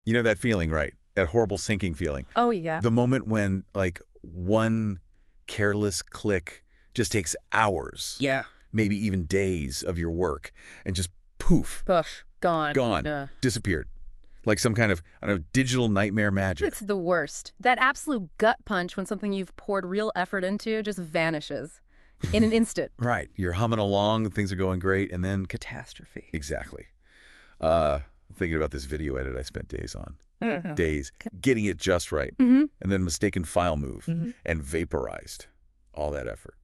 You know that feeling, right? That horrible sinking feeling. Oh, yeah. The moment when, like, one careless click just takes hours, Yeah. maybe even days of your work, and just poof, Poof. Gone. gone, disappeared. Like some kind of, I don't know, digital nightmare magic. It's the worst. That absolute gut punch when something you've poured real effort into just vanishes in an instant. Right. You're humming along, things are going great, and then Catastrophe. exactly. Thinking about this video edit I spent days on. Mhm. Days. Getting it just right. Mm-hmm. And then mistaken file move Mhm. and vaporized. All that effort.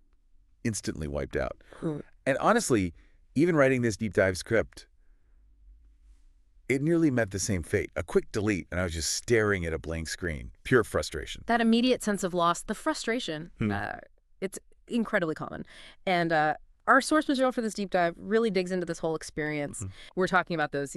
Instantly wiped out. Mm. And honestly, even writing this deep dive script, it nearly met the same fate. A quick delete, and I was just staring at a blank screen. Pure frustration. That immediate sense of loss, the frustration, it's incredibly common. And our source material for this deep dive really digs into this whole experience. We're talking about those,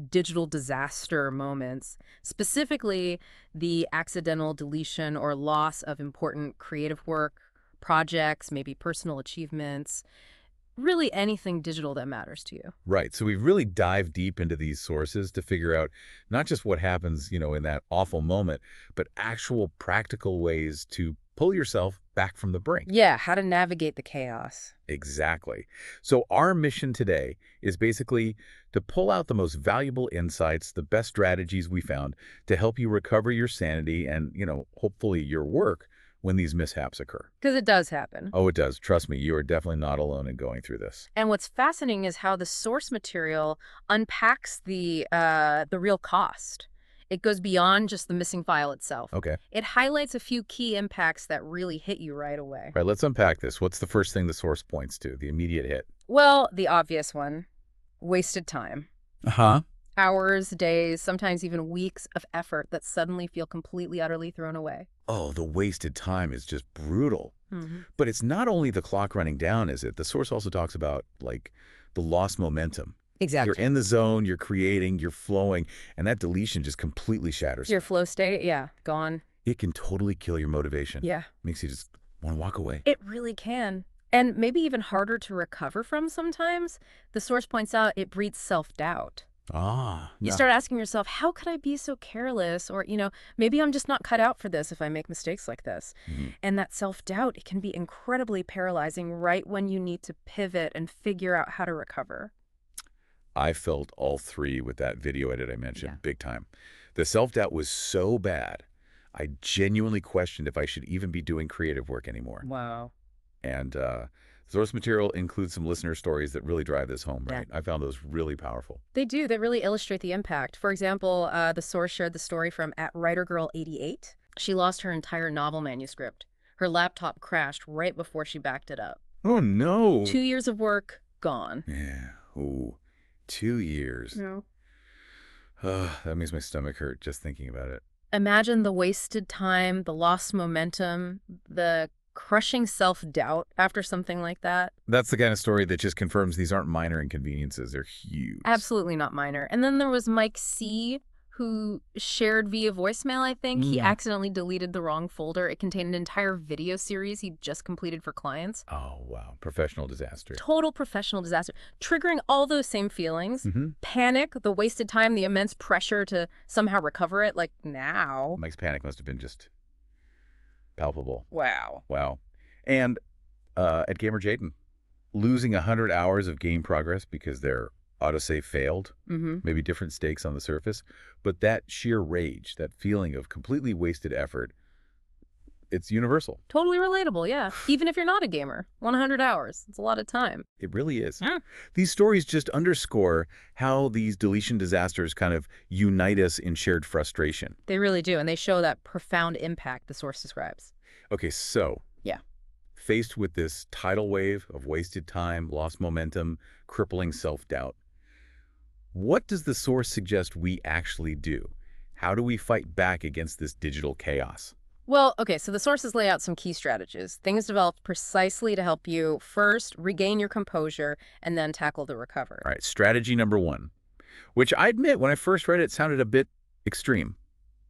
digital disaster moments, specifically the accidental deletion or loss of important creative work, projects, maybe personal achievements, really anything digital that matters to you. Right. So we've really dived deep into these sources to figure out not just what happens, in that awful moment, but actual practical ways to pull yourself back from the brink. Yeah, how to navigate the chaos. Exactly. So our mission today is basically to pull out the most valuable insights, the best strategies we found to help you recover your sanity and, hopefully your work when these mishaps occur. Because it does happen. Oh, it does. Trust me, you are definitely not alone in going through this. And what's fascinating is how the source material unpacks the real cost. It goes beyond just the missing file itself. Okay. It highlights a few key impacts that really hit you right away. All right, let's unpack this. What's the first thing the source points to, the immediate hit? Well, the obvious one, wasted time. Uh-huh. Hours, days, sometimes even weeks of effort that suddenly feel completely, utterly thrown away. Oh, the wasted time is just brutal. Mm-hmm. But it's not only the clock running down, is it? The source also talks about, like, the lost momentum. Exactly. You're in the zone, you're creating, you're flowing, and that deletion just completely shatters. Your flow state, yeah, gone. It can totally kill your motivation. Yeah. Makes you just want to walk away. It really can. And maybe even harder to recover from sometimes. The source points out it breeds self-doubt. Ah. You start asking yourself, how could I be so careless? Or, maybe I'm just not cut out for this if I make mistakes like this. Mhm. And that self-doubt, it can be incredibly paralyzing right when you need to pivot and figure out how to recover. I felt all three with that video edit I mentioned, Yeah. big time. The self-doubt was so bad, I genuinely questioned if I should even be doing creative work anymore. Wow. And source material includes some listener stories that really drive this home, Yeah. right? I found those really powerful. They do. They really illustrate the impact. For example, the source shared the story from @WriterGirl88. She lost her entire novel manuscript. Her laptop crashed right before she backed it up. Oh, no. 2 years of work, gone. Yeah. Ooh, 2 years. No. That makes my stomach hurt just thinking about it. Imagine the wasted time, the lost momentum, the crushing self-doubt after something like that. That's the kind of story that just confirms these aren't minor inconveniences. They're huge. Absolutely not minor. And then there was Mike C., who shared via voicemail, I think. He accidentally deleted the wrong folder. It contained an entire video series he just completed for clients. Oh, wow. Professional disaster. Total professional disaster. Triggering all those same feelings. Panic, the wasted time, the immense pressure to somehow recover it, like now. Mike's panic must have been just palpable. Wow. Wow. And at Gamer Jaden, losing 100 hours of game progress because their autosave failed, maybe different stakes on the surface, but that sheer rage, that feeling of completely wasted effort, it's universal. Totally relatable, yeah. Even if you're not a gamer, 100 hours. It's a lot of time. It really is. Yeah. These stories just underscore how these deletion disasters kind of unite us in shared frustration. They really do, and they show that profound impact the source describes. Okay, so Yeah. faced with this tidal wave of wasted time, lost momentum, crippling self-doubt, what does the source suggest we actually do? How do we fight back against this digital chaos? Well, okay, so the sources lay out some key strategies, things developed precisely to help you first regain your composure and then tackle the recovery. All right, strategy number 1, which I admit when I first read it sounded a bit extreme.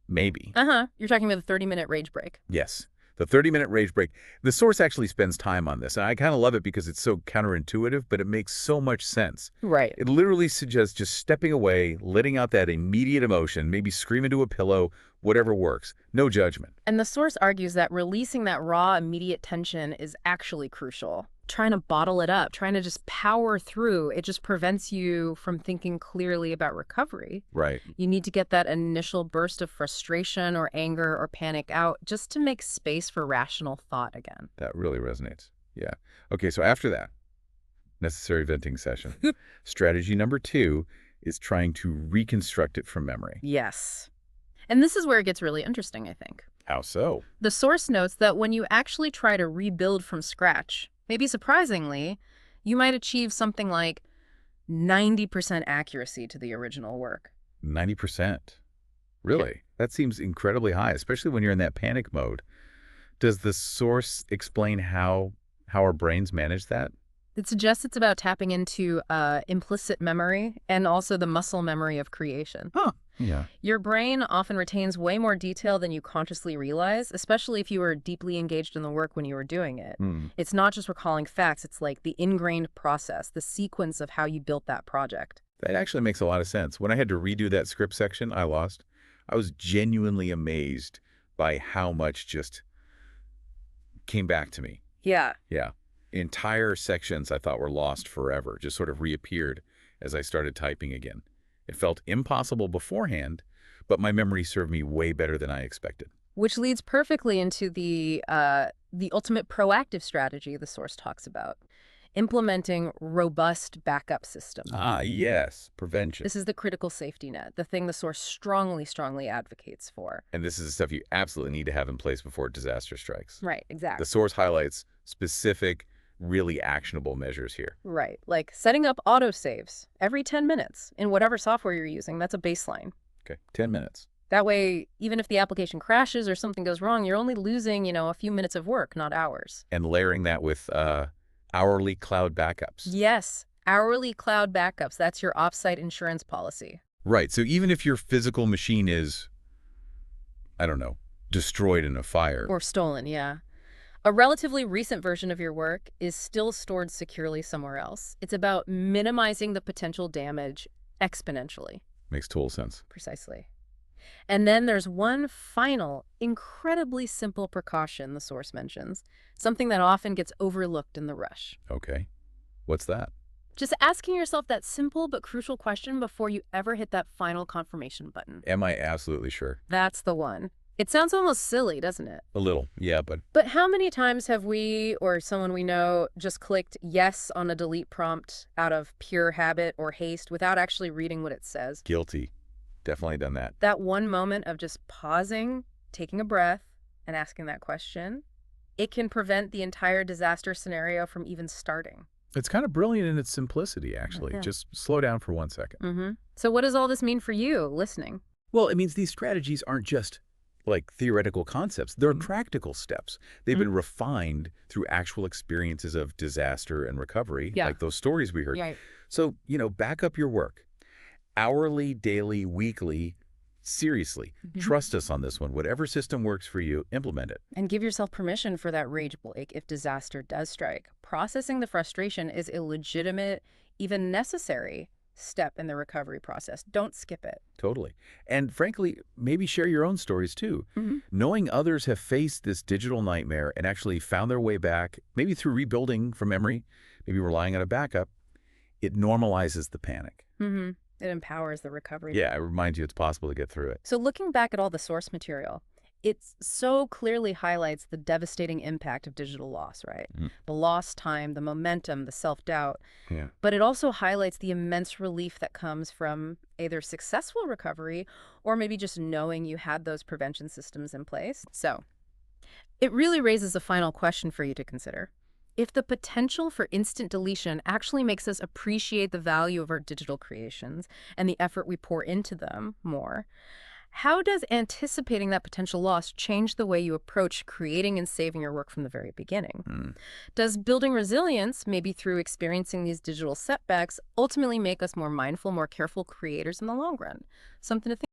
Maybe. You're talking about the 30-minute rage break. Yes. The 30-minute rage break. The source actually spends time on this, and I kind of love it because it's so counterintuitive, but it makes so much sense. Right. It literally suggests just stepping away, letting out that immediate emotion, maybe scream into a pillow, whatever works. No judgment. And the source argues that releasing that raw, immediate tension is actually crucial. Trying to bottle it up, trying to just power through, it just prevents you from thinking clearly about recovery. Right. You need to get that initial burst of frustration or anger or panic out just to make space for rational thought again. That really resonates. Yeah. Okay, so after that, necessary venting session. Strategy number 2 is trying to reconstruct it from memory. Yes. And this is where it gets really interesting, I think. How so? The source notes that when you actually try to rebuild from scratch, maybe surprisingly, you might achieve something like 90% accuracy to the original work. 90%. Really? That seems incredibly high, especially when you're in that panic mode. Does the source explain how our brains manage that? It suggests it's about tapping into implicit memory and also the muscle memory of creation. Huh. Yeah. Your brain often retains way more detail than you consciously realize, especially if you were deeply engaged in the work when you were doing it. It's not just recalling facts, it's like the ingrained process, the sequence of how you built that project. That actually makes a lot of sense. When I had to redo that script section I lost, I was genuinely amazed by how much just came back to me. Yeah. Yeah. Entire sections I thought were lost forever just sort of reappeared as I started typing again. It felt impossible beforehand, but my memory served me way better than I expected. Which leads perfectly into the ultimate proactive strategy the source talks about. Implementing robust backup systems. Ah, yes. Prevention. This is the critical safety net, the thing the source strongly advocates for. And this is the stuff you absolutely need to have in place before disaster strikes. Right, exactly. The source highlights specific, really actionable measures here. Right, like setting up autosaves every 10 minutes in whatever software you're using. That's a baseline. Okay, 10 minutes. That way, even if the application crashes or something goes wrong, you're only losing, a few minutes of work, not hours. And layering that with hourly cloud backups. Yes, hourly cloud backups. That's your offsite insurance policy. Right, so even if your physical machine is, I don't know, destroyed in a fire. Or stolen, yeah. A relatively recent version of your work is still stored securely somewhere else. It's about minimizing the potential damage exponentially. Makes total sense. Precisely. And then there's one final, incredibly simple precaution the source mentions, something that often gets overlooked in the rush. Okay. What's that? Just asking yourself that simple but crucial question before you ever hit that final confirmation button. Am I absolutely sure? That's the one. It sounds almost silly, doesn't it? A little, yeah, but... But how many times have we, or someone we know, just clicked yes on a delete prompt out of pure habit or haste without actually reading what it says? Guilty. Definitely done that. That one moment of just pausing, taking a breath, and asking that question, it can prevent the entire disaster scenario from even starting. It's kind of brilliant in its simplicity, actually. Yeah. Just slow down for 1 second. So what does all this mean for you, listening? Well, it means these strategies aren't just like theoretical concepts. They're practical steps. They've been refined through actual experiences of disaster and recovery, like those stories we heard. Right. So, back up your work. Hourly, daily, weekly, seriously, trust us on this one. Whatever system works for you, implement it. And give yourself permission for that rage break if disaster does strike. Processing the frustration is a legitimate, even necessary step in the recovery process. Don't skip it. Totally. And frankly, maybe share your own stories too. Knowing others have faced this digital nightmare and actually found their way back, maybe through rebuilding from memory, maybe relying on a backup, it normalizes the panic. It empowers the recovery. Yeah, it reminds you it's possible to get through it. So looking back at all the source material, it so clearly highlights the devastating impact of digital loss, right? The lost time, the momentum, the self-doubt. Yeah. But it also highlights the immense relief that comes from either successful recovery or maybe just knowing you had those prevention systems in place. So it really raises a final question for you to consider. If the potential for instant deletion actually makes us appreciate the value of our digital creations and the effort we pour into them more, how does anticipating that potential loss change the way you approach creating and saving your work from the very beginning? Does building resilience, maybe through experiencing these digital setbacks, ultimately make us more mindful, more careful creators in the long run? Something to think